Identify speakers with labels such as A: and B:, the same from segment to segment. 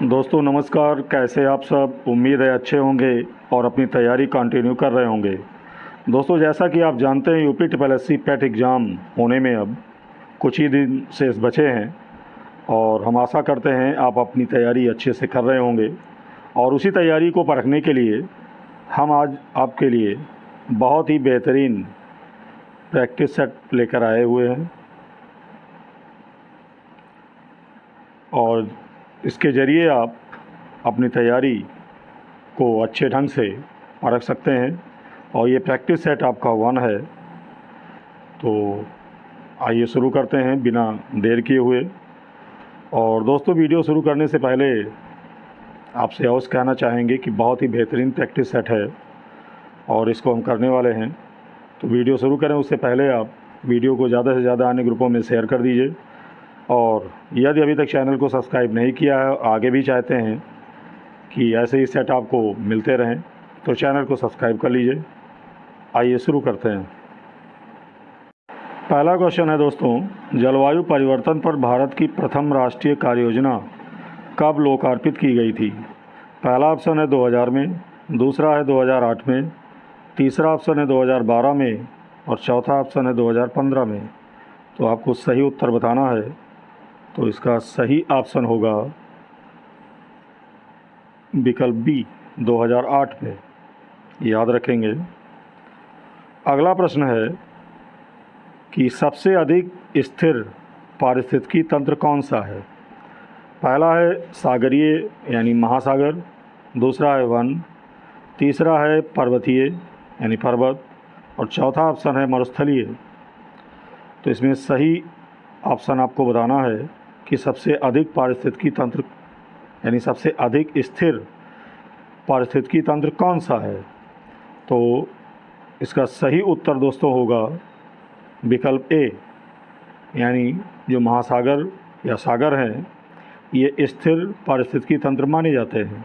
A: दोस्तों नमस्कार, कैसे आप सब। उम्मीद है अच्छे होंगे और अपनी तैयारी कंटिन्यू कर रहे होंगे। दोस्तों जैसा कि आप जानते हैं यूपी ट्रिपल पेट एग्ज़ाम होने में अब कुछ ही दिन शेष बचे हैं और हम आशा करते हैं आप अपनी तैयारी अच्छे से कर रहे होंगे। और उसी तैयारी को परखने के लिए हम आज आपके लिए बहुत ही बेहतरीन प्रैक्टिस सेट लेकर आए हुए हैं और इसके ज़रिए आप अपनी तैयारी को अच्छे ढंग से परख सकते हैं। और ये प्रैक्टिस सेट आपका 1 है। तो आइए शुरू करते हैं बिना देर किए हुए। और दोस्तों वीडियो शुरू करने से पहले आपसे अवश्य कहना चाहेंगे कि बहुत ही बेहतरीन प्रैक्टिस सेट है और इसको हम करने वाले हैं। तो वीडियो शुरू करें उससे पहले आप वीडियो को ज़्यादा से ज़्यादा अन्य ग्रुपों में शेयर कर दीजिए। और यदि अभी तक चैनल को सब्सक्राइब नहीं किया है, आगे भी चाहते हैं कि ऐसे ही सेट आपको मिलते रहें, तो चैनल को सब्सक्राइब कर लीजिए। आइए शुरू करते हैं। पहला क्वेश्चन है दोस्तों, जलवायु परिवर्तन पर भारत की प्रथम राष्ट्रीय कार्य योजना कब लोकार्पित की गई थी? पहला ऑप्शन है 2000 में, दूसरा है 2008 में, तीसरा ऑप्शन है 2012 में और चौथा ऑप्शन है 2015 में। तो आपको सही उत्तर बताना है। तो इसका सही ऑप्शन होगा विकल्प बी 2008 में। याद रखेंगे। अगला प्रश्न है कि सबसे अधिक स्थिर पारिस्थितिकी तंत्र कौन सा है? पहला है सागरीय यानी महासागर, दूसरा है वन, तीसरा है पर्वतीय यानी पर्वत और चौथा ऑप्शन है मरुस्थलीय। तो इसमें सही ऑप्शन आपको बताना है कि सबसे अधिक पारिस्थितिकी तंत्र यानी सबसे अधिक स्थिर पारिस्थितिकी तंत्र कौन सा है। तो इसका सही उत्तर दोस्तों होगा विकल्प ए, यानी जो महासागर या सागर हैं ये स्थिर पारिस्थितिकी तंत्र माने जाते हैं।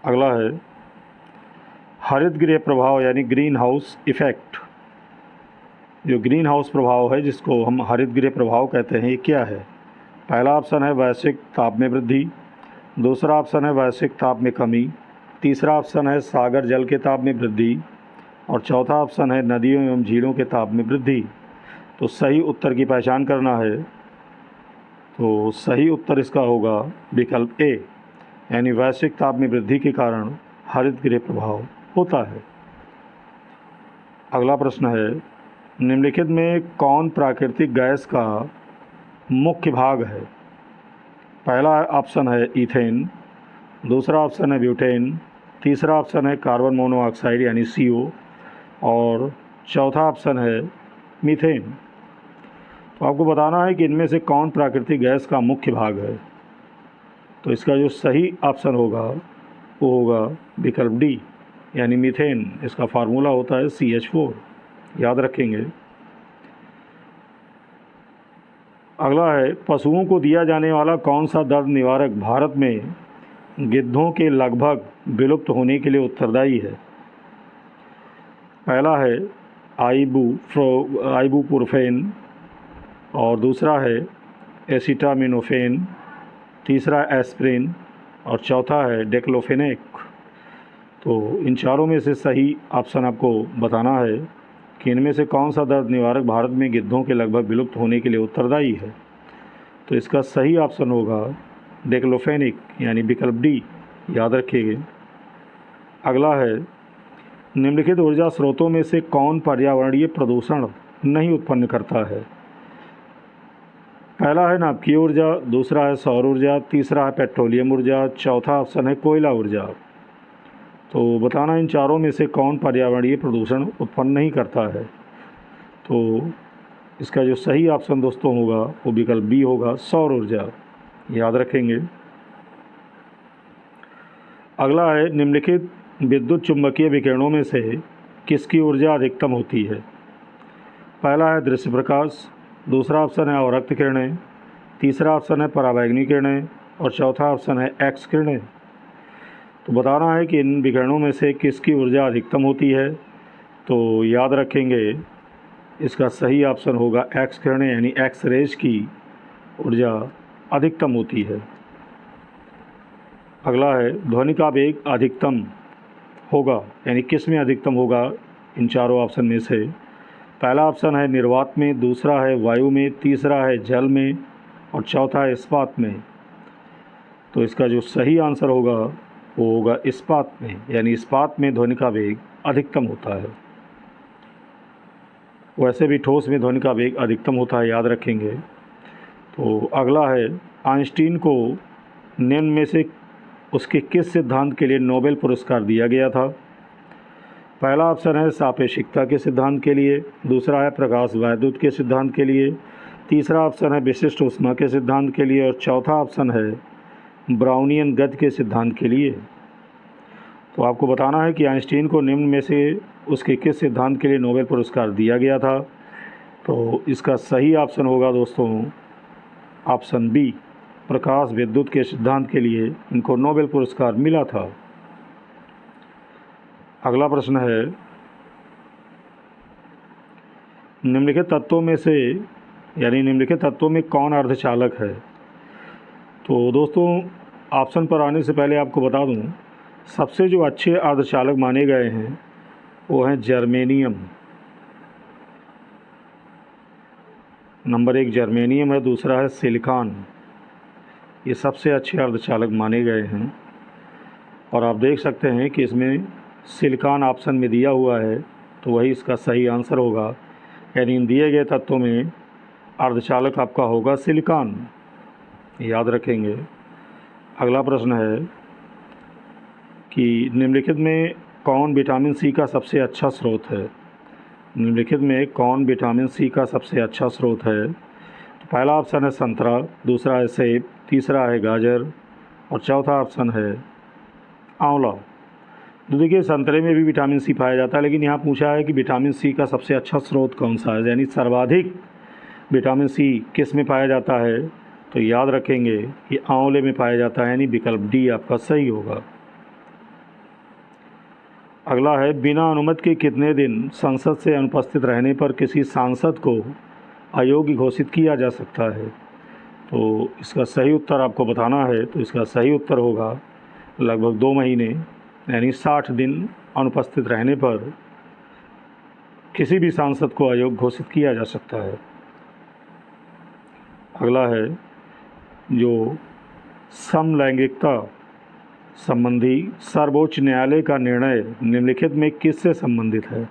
A: अगला है हरित गृह प्रभाव यानी ग्रीन हाउस इफ़ेक्ट। जो ग्रीन हाउस प्रभाव है जिसको हम हरित गृह प्रभाव कहते हैं, ये क्या है? पहला ऑप्शन है वैश्विक ताप में वृद्धि, दूसरा ऑप्शन है वैश्विक ताप में कमी, तीसरा ऑप्शन है सागर जल के ताप में वृद्धि और चौथा ऑप्शन है नदियों एवं झीलों के ताप में वृद्धि। तो सही उत्तर की पहचान करना है। तो सही उत्तर इसका होगा विकल्प ए, यानी वैश्विक ताप में वृद्धि के कारण हरित गृह प्रभाव होता है। अगला प्रश्न है, निम्नलिखित में कौन प्राकृतिक गैस का मुख्य भाग है? पहला ऑप्शन है ईथेन, दूसरा ऑप्शन है ब्यूटेन, तीसरा ऑप्शन है कार्बन मोनोऑक्साइड यानी CO और चौथा ऑप्शन है मीथेन। तो आपको बताना है कि इनमें से कौन प्राकृतिक गैस का मुख्य भाग है। तो इसका जो सही ऑप्शन होगा वो होगा विकल्प डी, यानी मीथेन। इसका फार्मूला होता है CH4। याद रखेंगे। अगला है पशुओं को दिया जाने वाला कौन सा दर्द निवारक भारत में गिद्धों के लगभग विलुप्त होने के लिए उत्तरदायी है? पहला है आइबुप्रोफेन और दूसरा है एसिटामिनोफेन, तीसरा एस्प्रिन और चौथा है डेक्लोफेनेक। तो इन चारों में से सही ऑप्शन आपको बताना है कि इनमें से कौन सा दर्द निवारक भारत में गिद्धों के लगभग विलुप्त होने के लिए उत्तरदायी है। तो इसका सही ऑप्शन होगा डेक्लोफेनिक, यानी विकल्प डी। याद रखिएगा। अगला है निम्नलिखित ऊर्जा स्रोतों में से कौन पर्यावरणीय प्रदूषण नहीं उत्पन्न करता है? पहला है नाभिकीय ऊर्जा, दूसरा है सौर ऊर्जा, तीसरा है पेट्रोलियम ऊर्जा, चौथा ऑप्शन है कोयला ऊर्जा। तो बताना इन चारों में से कौन पर्यावरणीय प्रदूषण उत्पन्न नहीं करता है। तो इसका जो सही ऑप्शन दोस्तों होगा वो विकल्प बी होगा, सौर ऊर्जा। याद रखेंगे। अगला है निम्नलिखित विद्युत चुंबकीय विकिरणों में से किसकी ऊर्जा अधिकतम होती है? पहला है दृश्य प्रकाश, दूसरा ऑप्शन है अवरक्त किरणें, तीसरा ऑप्शन है पराबैंगनी किरणें और चौथा ऑप्शन है एक्स किरणें। तो बताना है कि इन विकिरणों में से किसकी ऊर्जा अधिकतम होती है। तो याद रखेंगे इसका सही ऑप्शन होगा एक्स किरणें, यानी एक्स रेज की ऊर्जा अधिकतम होती है। अगला है ध्वनि का वेग अधिकतम होगा, यानी किस में अधिकतम होगा इन चारों ऑप्शन में से। पहला ऑप्शन है निर्वात में, दूसरा है वायु में, तीसरा है जल में और चौथा है इस्पात में। तो इसका जो सही आंसर होगा वो होगा इस्पात में, यानी इस्पात में ध्वनि का वेग अधिकतम होता है। वैसे भी ठोस में ध्वनि का वेग अधिकतम होता है, याद रखेंगे। तो अगला है आइंस्टीन को निम्न में से उसके किस सिद्धांत के लिए नोबेल पुरस्कार दिया गया था। पहला ऑप्शन है सापेक्षिकता के सिद्धांत के लिए, दूसरा है प्रकाश वैद्युत के सिद्धांत के लिए, तीसरा ऑप्शन है विशिष्ट ऊष्मा के सिद्धांत के लिए और चौथा ऑप्शन है ब्राउनियन गति के सिद्धांत के लिए। तो आपको बताना है कि आइंस्टीन को निम्न में से उसके किस सिद्धांत के लिए नोबेल पुरस्कार दिया गया था। तो इसका सही ऑप्शन होगा दोस्तों ऑप्शन बी, प्रकाश विद्युत के सिद्धांत के लिए इनको नोबेल पुरस्कार मिला था। अगला प्रश्न है निम्नलिखित तत्वों में से, यानी निम्नलिखित तत्वों में कौन अर्धचालक है। तो दोस्तों ऑप्शन पर आने से पहले आपको बता दूं, सबसे जो अच्छे अर्धचालक माने गए हैं वो हैं जर्मेनियम। नंबर 1 जर्मेनियम है, दूसरा है सिलिकॉन। ये सबसे अच्छे अर्धचालक माने गए हैं। और आप देख सकते हैं कि इसमें सिलिकॉन ऑप्शन में दिया हुआ है, तो वही इसका सही आंसर होगा, यानी इन दिए गए तत्वों में अर्धचालक आपका होगा सिलिकॉन, याद रखेंगे। अगला प्रश्न है कि निम्नलिखित में कौन विटामिन सी का सबसे अच्छा स्रोत है। निम्नलिखित में कौन विटामिन सी का सबसे अच्छा स्रोत है। तो पहला ऑप्शन है संतरा, दूसरा है सेब, तीसरा है गाजर और चौथा ऑप्शन है आंवला। तो देखिए संतरे में भी विटामिन सी पाया जाता है, लेकिन यहाँ पूछा है कि विटामिन सी का सबसे अच्छा स्रोत कौन सा है, यानी सर्वाधिक विटामिन सी किस में पाया जाता है। तो याद रखेंगे कि आंवले में पाया जाता है, यानी विकल्प डी आपका सही होगा। अगला है बिना अनुमति के कितने दिन संसद से अनुपस्थित रहने पर किसी सांसद को अयोग्य घोषित किया जा सकता है। तो इसका सही उत्तर आपको बताना है। तो इसका सही उत्तर होगा लगभग 2 महीने, यानी 60 दिन अनुपस्थित रहने पर किसी भी सांसद को अयोग्य घोषित किया जा सकता है। अगला है जो समलैंगिकता संबंधी सर्वोच्च न्यायालय का निर्णय निम्नलिखित में किससे संबंधित है।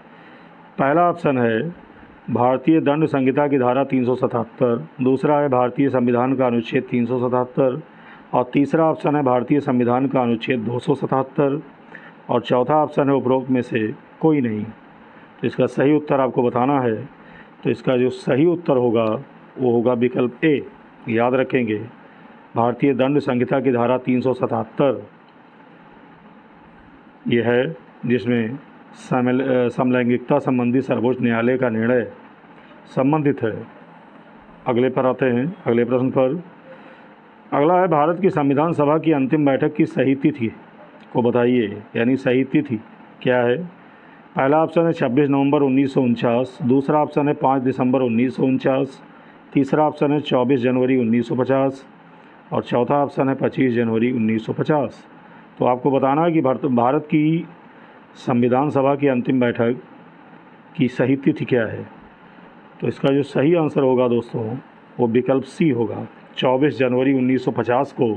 A: पहला ऑप्शन है भारतीय दंड संहिता की धारा 377, दूसरा है भारतीय संविधान का अनुच्छेद 377 और तीसरा ऑप्शन है भारतीय संविधान का अनुच्छेद 277 और चौथा ऑप्शन है उपरोक्त में से कोई नहीं। तो इसका सही उत्तर आपको बताना है। तो इसका जो सही उत्तर होगा वो होगा विकल्प ए, याद रखेंगे। भारतीय दंड संहिता की धारा 377 ये है जिसमें समलैंगिकता संबंधी सर्वोच्च न्यायालय का निर्णय संबंधित है। अगले पर आते हैं, अगले प्रश्न पर। अगला है भारत की संविधान सभा की अंतिम बैठक की सही तिथि को बताइए, यानी सही तिथि क्या है। पहला ऑप्शन है 26 नवंबर 1949, दूसरा ऑप्शन है 5 दिसंबर 1949, तीसरा ऑप्शन है 24 जनवरी 1950 और चौथा ऑप्शन है 25 जनवरी 1950। तो आपको बताना है कि भारत की संविधान सभा की अंतिम बैठक की सही तिथि क्या है। तो इसका जो सही आंसर होगा दोस्तों वो विकल्प सी होगा। 24 जनवरी 1950 को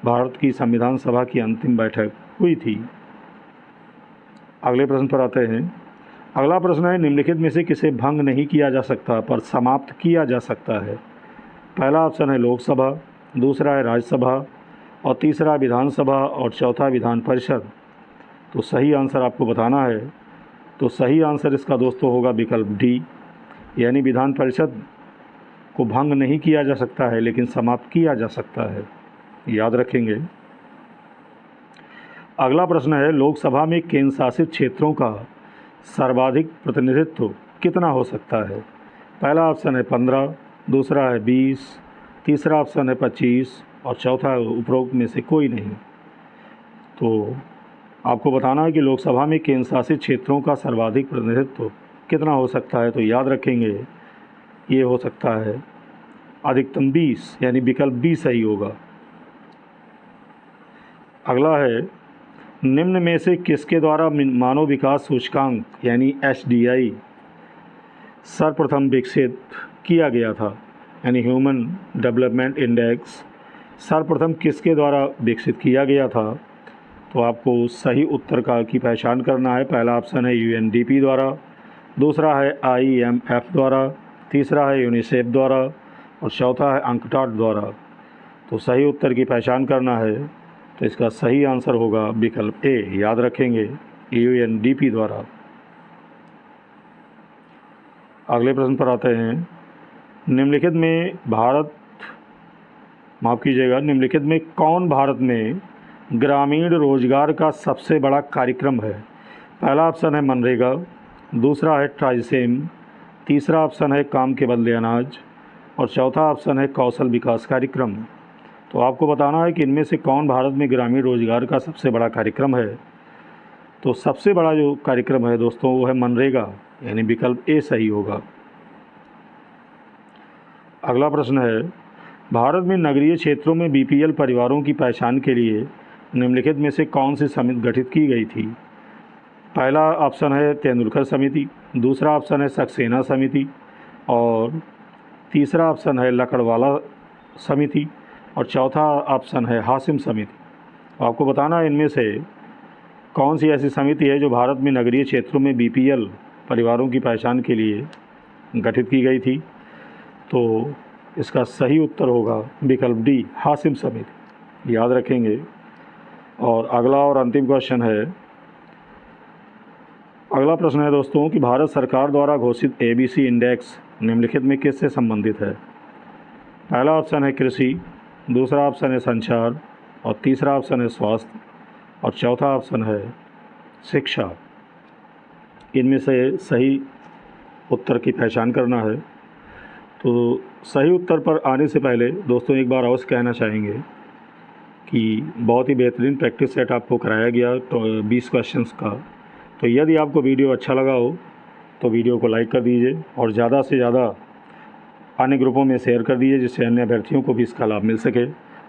A: भारत की संविधान सभा की अंतिम बैठक हुई थी। अगले प्रश्न पर आते हैं। अगला प्रश्न है निम्नलिखित में से किसे भंग नहीं किया जा सकता पर समाप्त किया जा सकता है। पहला ऑप्शन है लोकसभा, दूसरा है राज्यसभा और तीसरा विधानसभा और चौथा विधान परिषद। तो सही आंसर आपको बताना है। तो सही आंसर इसका दोस्तों होगा विकल्प डी, यानी विधान परिषद को भंग नहीं किया जा सकता है लेकिन समाप्त किया जा सकता है, याद रखेंगे। अगला प्रश्न है लोकसभा में केंद्र शासित क्षेत्रों का सर्वाधिक प्रतिनिधित्व कितना हो सकता है। पहला ऑप्शन है 15, दूसरा है 20, तीसरा ऑप्शन है 25 और चौथा उपरोक्त में से कोई नहीं। तो आपको बताना है कि लोकसभा में केंद्र शासित क्षेत्रों का सर्वाधिक प्रतिनिधित्व कितना हो सकता है। तो याद रखेंगे ये हो सकता है अधिकतम 20, यानी विकल्प बी सही होगा। अगला है, निम्न में से किसके द्वारा मानव विकास सूचकांक यानी HDI सर्वप्रथम विकसित किया गया था, यानी ह्यूमन डेवलपमेंट इंडेक्स सर्वप्रथम किसके द्वारा विकसित किया गया था? तो आपको सही उत्तर की पहचान करना है। पहला ऑप्शन है UNDP द्वारा, दूसरा है IMF द्वारा, तीसरा है यूनिसेफ द्वारा और चौथा है अंकटाड द्वारा। तो सही उत्तर की पहचान करना है, तो इसका सही आंसर होगा विकल्प ए, याद रखेंगे UNDP द्वारा। अगले प्रश्न पर आते हैं, निम्नलिखित में कौन भारत में ग्रामीण रोजगार का सबसे बड़ा कार्यक्रम है? पहला ऑप्शन है मनरेगा, दूसरा है ट्राइसेम, तीसरा ऑप्शन है काम के बदले अनाज और चौथा ऑप्शन है कौशल विकास कार्यक्रम। तो आपको बताना है कि इनमें से कौन भारत में ग्रामीण रोजगार का सबसे बड़ा कार्यक्रम है। तो सबसे बड़ा जो कार्यक्रम है दोस्तों वो है मनरेगा, यानी विकल्प ए सही होगा। अगला प्रश्न है, भारत में नगरीय क्षेत्रों में BPL परिवारों की पहचान के लिए निम्नलिखित में से कौन सी समिति गठित की गई थी? पहला ऑप्शन है तेंदुलकर समिति, दूसरा ऑप्शन है सक्सेना समिति और तीसरा ऑप्शन है लकड़वाला समिति और चौथा ऑप्शन है हासिम समिति। आपको बताना है इनमें से कौन सी ऐसी समिति है जो भारत में नगरीय क्षेत्रों में BPL परिवारों की पहचान के लिए गठित की गई थी। तो इसका सही उत्तर होगा विकल्प डी, हासिम समिति, याद रखेंगे। और अगला और अंतिम क्वेश्चन है, अगला प्रश्न है दोस्तों कि भारत सरकार द्वारा घोषित ABC इंडेक्स निम्नलिखित में किससे संबंधित है? पहला ऑप्शन है कृषि, दूसरा ऑप्शन है संचार और तीसरा ऑप्शन है स्वास्थ्य और चौथा ऑप्शन है शिक्षा। इनमें से सही उत्तर की पहचान करना है। तो सही उत्तर पर आने से पहले दोस्तों एक बार अवश्य कहना चाहेंगे कि बहुत ही बेहतरीन प्रैक्टिस सेट आपको कराया गया तो 20 क्वेश्चंस का। तो यदि आपको वीडियो अच्छा लगा हो तो वीडियो को लाइक कर दीजिए और ज़्यादा से ज़्यादा अन्य ग्रुपों में शेयर कर दीजिए, जिससे अन्य अभ्यर्थियों को भी इसका लाभ मिल सके।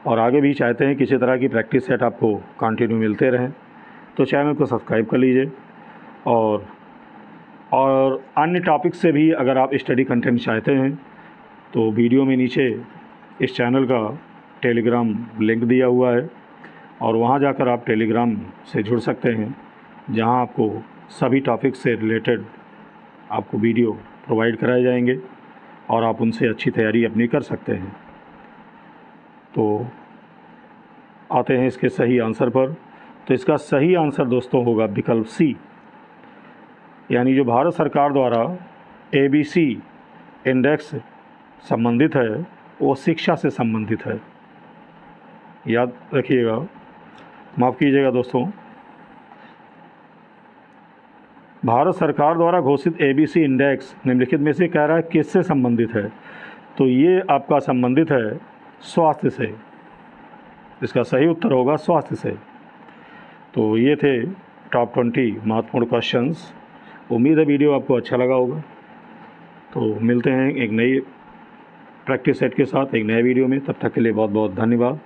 A: और आगे भी चाहते हैं किसी तरह की प्रैक्टिस सेट आपको कंटिन्यू मिलते रहें तो चैनल को सब्सक्राइब कर लीजिए। और अन्य टॉपिक से भी अगर आप स्टडी कंटेंट चाहते हैं तो वीडियो में नीचे इस चैनल का टेलीग्राम लिंक दिया हुआ है और वहां जाकर आप टेलीग्राम से जुड़ सकते हैं, जहां आपको सभी टॉपिक से रिलेटेड आपको वीडियो प्रोवाइड कराए जाएंगे और आप उनसे अच्छी तैयारी अपनी कर सकते हैं। तो आते हैं इसके सही आंसर पर। तो इसका सही आंसर दोस्तों होगा विकल्प सी, यानी जो भारत सरकार द्वारा ABC इंडेक्स संबंधित है वो शिक्षा से संबंधित है, याद रखिएगा। माफ़ कीजिएगा दोस्तों, भारत सरकार द्वारा घोषित ABC इंडेक्स निम्नलिखित में से कह रहा है किससे संबंधित है? तो ये आपका संबंधित है स्वास्थ्य से। इसका सही उत्तर होगा स्वास्थ्य से। तो ये थे टॉप 20 महत्वपूर्ण क्वेश्चंस। उम्मीद है वीडियो आपको अच्छा लगा होगा। तो मिलते हैं एक नई प्रैक्टिस सेट के साथ एक नए वीडियो में। तब तक के लिए बहुत बहुत धन्यवाद।